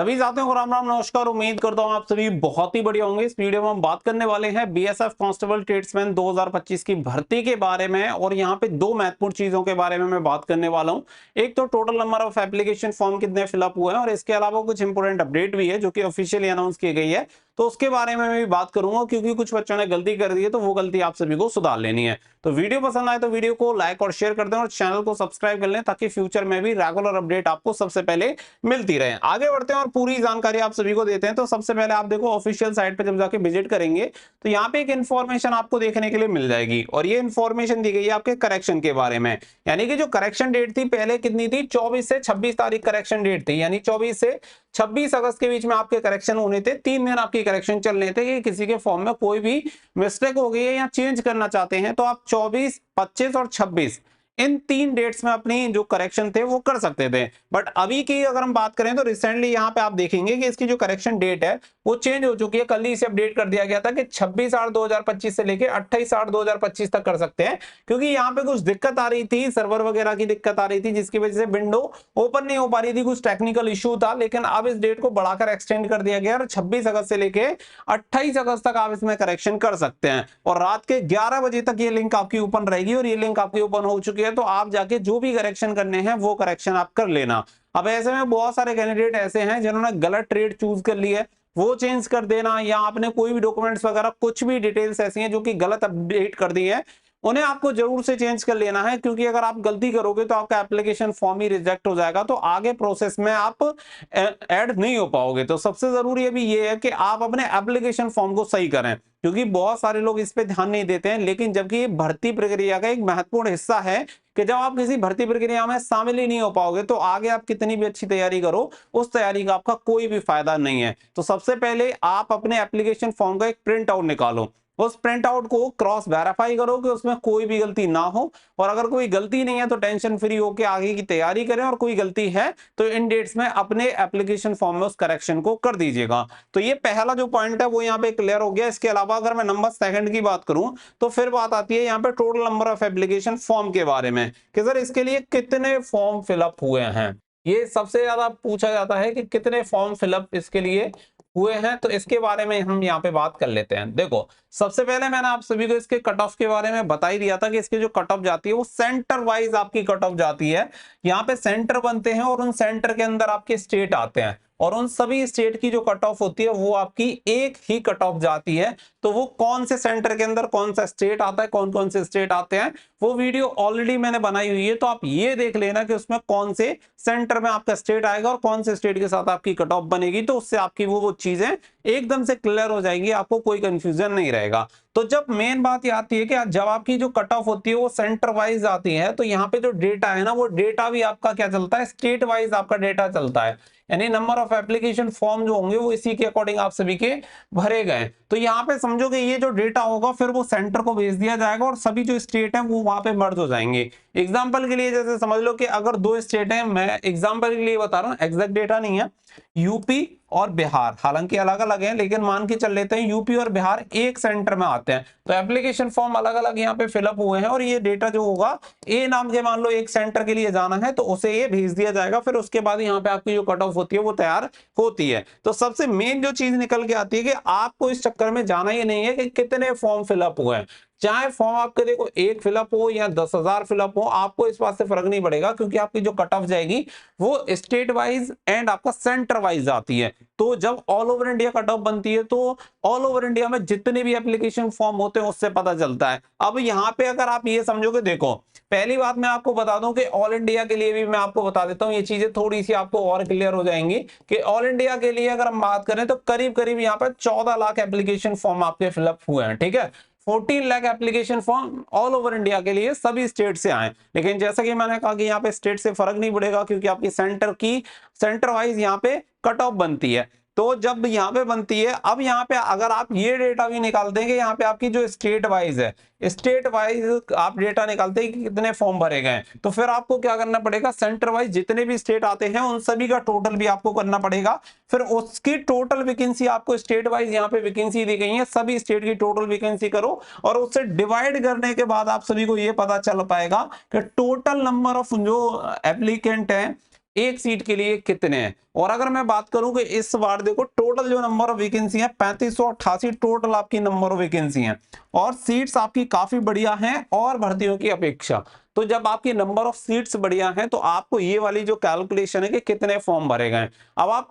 सभी साथियों को राम राम नमस्कार। उम्मीद करता हूँ आप सभी बहुत ही बढ़िया होंगे। इस वीडियो में हम बात करने वाले हैं बीएसएफ कांस्टेबल ट्रेड्समैन 2025 की भर्ती के बारे में, और यहाँ पे दो महत्वपूर्ण चीजों के बारे में मैं बात करने वाला हूँ। एक तो total number of application form कितने फिलअप हुए हैं, और इसके अलावा कुछ इंपोर्टेंट अपडेट भी है जो कि ऑफिशियली अनाउंस की गई है, तो उसके बारे में मैं भी बात करूंगा, क्योंकि कुछ बच्चों ने गलती कर दी है तो वो गलती आप सभी को सुधार लेनी है। तो वीडियो पसंद आए तो वीडियो को लाइक और शेयर कर दें और चैनल को सब्सक्राइब कर लें, ताकि फ्यूचर में भी रेगुलर अपडेट आपको सबसे पहले मिलती रहे। आगे बढ़ते हैं और पूरी जानकारी आप सभी को देते हैं। तो सबसे पहले आप देखो, ऑफिशियल साइट पे जब जाके विजिट करेंगे तो यहाँ पे एक इन्फॉर्मेशन आपको देखने के लिए मिल जाएगी, और ये इन्फॉर्मेशन दी गई है आपके करेक्शन के बारे में। यानी कि जो करेक्शन डेट थी पहले कितनी थी, 24 से 26 तारीख करेक्शन डेट थी, यानी 24 से 26 अगस्त के बीच में आपके करेक्शन होने थे। 3 दिन आपकी करेक्शन चलने थे कि किसी के फॉर्म में कोई भी मिस्टेक हो गई है या चेंज करना चाहते हैं तो आप 24, 25 और 26 इन 3 डेट्स में अपनी जो करेक्शन थे वो कर सकते थे। बट अभी की अगर हम बात करें तो रिसेंटली यहाँ पे आप देखेंगे कि इसकी जो करेक्शन डेट है वो चेंज हो चुकी है। कल ही इसे अपडेट कर दिया गया था कि 26/8/2025 से लेके 28/8/2025 तक कर सकते हैं, क्योंकि यहाँ पे कुछ दिक्कत आ रही थी, सर्वर वगैरह की दिक्कत आ रही थी, जिसकी वजह से विंडो ओपन नहीं हो पा रही थी, कुछ टेक्निकल इश्यू था। लेकिन अब इस डेट को बढ़ाकर एक्सटेंड कर दिया गया और 26 अगस्त से लेके 28 अगस्त तक आप इसमें करेक्शन कर सकते हैं, और रात के 11 बजे तक ये लिंक आपकी ओपन रहेगी। और ये लिंक आपकी ओपन हो चुकी है, तो आप जाके जो भी करेक्शन करने हैं वो करेक्शन आप कर लेना। अब ऐसे में बहुत सारे कैंडिडेट ऐसे हैं जिन्होंने गलत ट्रेड चूज कर ली है, वो चेंज कर देना, या आपने कोई भी डॉक्यूमेंट्स वगैरह कुछ भी डिटेल्स ऐसी हैं जो कि गलत अपडेट कर दी है, उन्हें आपको जरूर से चेंज कर लेना है। क्योंकि अगर आप गलती करोगे तो आपका एप्लीकेशन फॉर्म ही रिजेक्ट हो जाएगा, तो आगे प्रोसेस में आप ऐड नहीं हो पाओगे। तो सबसे जरूरी अभी ये है कि आप अपने एप्लीकेशन फॉर्म को सही करें, क्योंकि बहुत सारे लोग इस पे ध्यान नहीं देते हैं। लेकिन जबकि ये भर्ती प्रक्रिया का एक महत्वपूर्ण हिस्सा है, कि जब आप किसी भर्ती प्रक्रिया में शामिल ही नहीं हो पाओगे तो आगे आप कितनी भी अच्छी तैयारी करो, उस तैयारी का आपका कोई भी फायदा नहीं है। तो सबसे पहले आप अपने एप्लीकेशन फॉर्म का एक प्रिंट आउट निकालो, उस प्रिंट आउट को क्रॉस वेरीफाई करो कि उसमें कोई भी गलती ना हो, और अगर कोई गलती नहीं है तो टेंशन फ्री होकर आगे की तैयारी करें, और कोई गलती है तो इन डेट्स में अपने एप्लीकेशन फॉर्म में उस करेक्शन को कर दीजिएगा। तो ये पहला जो पॉइंट है वो यहाँ पे क्लियर हो गया। इसके अलावा अगर मैं नंबर सेकंड की बात करूं तो फिर बात आती है यहाँ पे total number of application form के बारे में, कि सर इसके लिए कितने फॉर्म फिलअप हुए हैं। ये सबसे ज्यादा पूछा जाता है कि कितने फॉर्म फिलअप इसके लिए हुए हैं, तो इसके बारे में हम यहाँ पे बात कर लेते हैं। देखो, सबसे पहले मैंने आप सभी को इसके कट ऑफ के बारे में बता ही दिया था कि इसकी जो कट ऑफ जाती है वो सेंटर वाइज आपकी कट ऑफ जाती है। यहाँ पे सेंटर बनते हैं और उन सेंटर के अंदर आपके स्टेट आते हैं, और उन सभी स्टेट की जो कट ऑफ होती है वो आपकी एक ही कट ऑफ जाती है। तो वो कौन से सेंटर के अंदर कौन सा स्टेट आता है, कौन कौन से स्टेट आते हैं, वो वीडियो ऑलरेडी मैंने बनाई हुई है। तो आप ये देख लेना कि उसमें कौन से सेंटर में आपका स्टेट आएगा और कौन से स्टेट के साथ आपकी कट ऑफ बनेगी, तो उससे आपकी वो चीजें एकदम से क्लियर हो जाएंगी, आपको कोई कंफ्यूजन नहीं रहेगा। तो जब मेन बात ये आती है कि जब आपकी जो कट ऑफ होती है वो सेंटर वाइज आती है, तो यहाँ पे जो डेटा है ना, वो डेटा भी आपका क्या चलता है, स्टेट वाइज आपका डेटा चलता है। यानी नंबर ऑफ एप्लीकेशन फॉर्म जो होंगे वो इसी के अकॉर्डिंग आप सभी के भरे गए। तो यहाँ पे समझो कि ये जो डेटा होगा फिर वो सेंटर को भेज दिया जाएगा, और सभी जो स्टेट है वो वहां पे मर्ज हो जाएंगे। एग्जाम्पल के लिए जैसे समझ लो कि अगर दो स्टेट है, मैं एग्जाम्पल के लिए बता रहा हूँ, एग्जैक्ट डेटा नहीं है, यूपी और बिहार, हालांकि अलग अलग हैं, लेकिन मान के चल लेते हैं यूपी और बिहार एक सेंटर में आते हैं, तो एप्लीकेशन फॉर्म अलग अलग यहाँ पे फिलअप हुए हैं, और ये डेटा जो होगा ए नाम के, मान लो एक सेंटर के लिए जाना है तो उसे ये भेज दिया जाएगा। फिर उसके बाद यहाँ पे आपकी जो कट ऑफ होती है वो तैयार होती है। तो सबसे मेन जो चीज निकल के आती है कि आपको इस चक्कर में जाना ही नहीं है कि कितने फॉर्म फिलअप हुए हैं। चाहे फॉर्म आपके देखो एक फिलअप हो या 10,000 फिलअप हो, आपको इस बात से फर्क नहीं पड़ेगा, क्योंकि आपकी जो कट ऑफ जाएगी वो स्टेट वाइज एंड आपका सेंटर वाइज आती है। तो जब all over India cut off बनती है तो ऑल ओवर इंडिया में जितने भी एप्लीकेशन फॉर्म होते हैं उससे पता चलता है। अब यहाँ पे अगर आप ये समझोगे, देखो पहली बात मैं आपको बता दूं कि ऑल इंडिया के लिए भी मैं आपको बता देता हूँ, ये चीजें थोड़ी सी आपको और क्लियर हो जाएंगी कि ऑल इंडिया के लिए अगर हम बात करें तो करीब करीब यहाँ पे 14 लाख एप्लीकेशन फॉर्म आपके फिलअप हुए हैं। ठीक है, 14 lakh application form all over India के लिए सभी स्टेट से आए। लेकिन जैसा कि मैंने कहा कि यहाँ पे स्टेट से फर्क नहीं पड़ेगा, क्योंकि आपकी सेंटर वाइज यहाँ पे कट ऑफ बनती है। तो जब यहाँ पे बनती है, अब यहाँ पे अगर आप ये डेटा भी निकाल देंगे, यहाँ पे आपकी जो स्टेट वाइज है, स्टेट वाइज आप डेटा निकालते हैं कि कितने फॉर्म भरे गए, तो फिर आपको क्या करना पड़ेगा, सेंटर वाइज जितने भी स्टेट आते हैं उन सभी का टोटल भी आपको करना पड़ेगा। फिर उसकी टोटल वैकेंसी आपको स्टेट वाइज यहाँ पे वैकेंसी दी गई है, सभी स्टेट की टोटल वैकेंसी करो, और उससे डिवाइड करने के बाद आप सभी को ये पता चल पाएगा कि टोटल नंबर ऑफ जो एप्लीकेंट है एक सीट के लिए कितने हैं। और अगर मैं बात करूं कि इस बार देखो टोटल जो नंबर ऑफ वैकेंसी है 3588 टोटल आपकी नंबर ऑफ वैकेंसी है, और सीट्स आपकी काफी बढ़िया हैं और भर्तियों की अपेक्षा। तो जब आपकी नंबर ऑफ सीट्स बढ़िया हैं तो आपको ये वाली जो कैलकुलेशन है कि कितने फॉर्म भरे गए, अब आप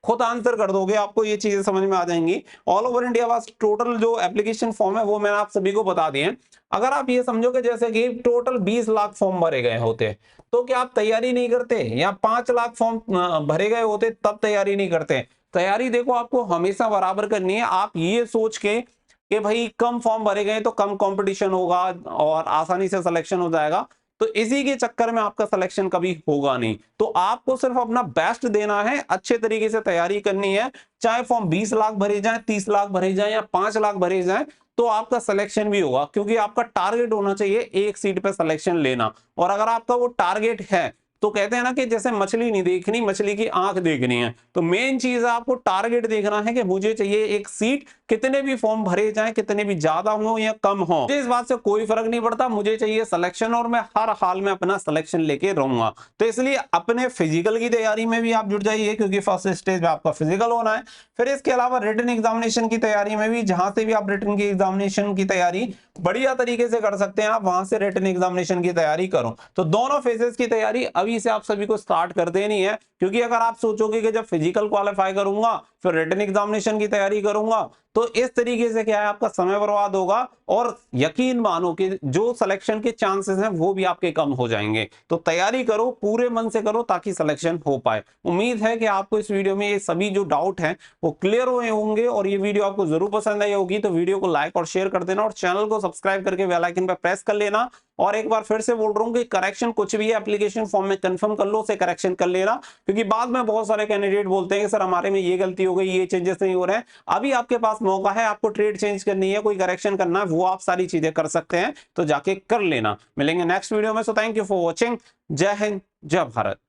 खुद आंसर कर दोगे, आपको ये चीजें समझ में आ जाएंगी। ऑल ओवर इंडिया वास टोटल जो एप्लीकेशन फॉर्म है वो मैंने आप सभी को बता दिए। अगर आप ये समझो कि जैसे कि टोटल 20 लाख फॉर्म भरे गए होते तो क्या आप तैयारी नहीं करते, या 5 लाख फॉर्म भरे गए होते तब तैयारी नहीं करते। तैयारी देखो आपको हमेशा बराबर करनी है। आप ये सोच के कि भाई कम फॉर्म भरे गए तो कम कंपटीशन होगा और आसानी से सिलेक्शन हो जाएगा, तो इसी के चक्कर में आपका सिलेक्शन कभी होगा नहीं। तो आपको सिर्फ अपना बेस्ट देना है, अच्छे तरीके से तैयारी करनी है। चाहे फॉर्म 20 लाख भरे जाए, 30 लाख भरे जाए या 5 लाख भरे जाए, तो आपका सिलेक्शन भी होगा, क्योंकि आपका टारगेट होना चाहिए एक सीट पे सिलेक्शन लेना। और अगर आपका वो टारगेट है तो कहते हैं ना कि जैसे मछली नहीं देखनी, मछली की आंख देखनी है। तो मेन चीज है आपको टारगेट देखना है कि मुझे चाहिए एक सीट, कितने भी फॉर्म भरे जाएं, कितने भी ज्यादा हो या कम हो, मुझे इस बात से कोई फर्क नहीं पड़ता, मुझे चाहिए सिलेक्शन और मैं हर हाल में अपना सिलेक्शन लेके रहूंगा। तो इसलिए अपने फिजिकल की तैयारी में भी आप जुट जाइए, क्योंकि फर्स्ट स्टेज में आपका फिजिकल होना है। फिर इसके अलावा रिटन एग्जामिनेशन की तैयारी में भी, जहां से भी आप रिटन की एग्जामिनेशन की तैयारी बढ़िया तरीके से कर सकते हैं, आप वहां से रिटन एग्जामिनेशन की तैयारी करो। तो दोनों फेजेस की तैयारी अभी से आप सभी को स्टार्ट कर देनी है, क्योंकि अगर आप सोचोगे कि जब फिजिकल क्वालिफाई करूंगा फिर रिटन एग्जामिनेशन की तैयारी करूंगा, तो इस तरीके से क्या है आपका समय बर्बाद होगा, और यकीन मानो कि जो सिलेक्शन के चांसेस हैं वो भी आपके कम हो जाएंगे। तो तैयारी करो, पूरे मन से करो, ताकि सिलेक्शन हो पाए। उम्मीद है कि आपको इस वीडियो में ये सभी जो डाउट हैं वो क्लियर हुए होंगे, और ये वीडियो आपको जरूर पसंद आई होगी। तो वीडियो को लाइक और शेयर कर देना, और चैनल को सब्सक्राइब करके बेल आइकन पर प्रेस कर लेना। और एक बार फिर से बोल रहा हूं कि करेक्शन कुछ भी है एप्लीकेशन फॉर्म में कंफर्म कर लो, उसे करेक्शन कर लेना, क्योंकि बाद में बहुत सारे कैंडिडेट बोलते हैं कि सर हमारे में ये गलती हो गई, ये चेंजेस नहीं हो रहे हैं। अभी आपके पास मौका है, आपको ट्रेड चेंज करनी है, कोई करेक्शन करना है, वो आप सारी चीजें कर सकते हैं, तो जाके कर लेना। मिलेंगे नेक्स्ट वीडियो में। So thank you for watching. जय हिंद, जय भारत।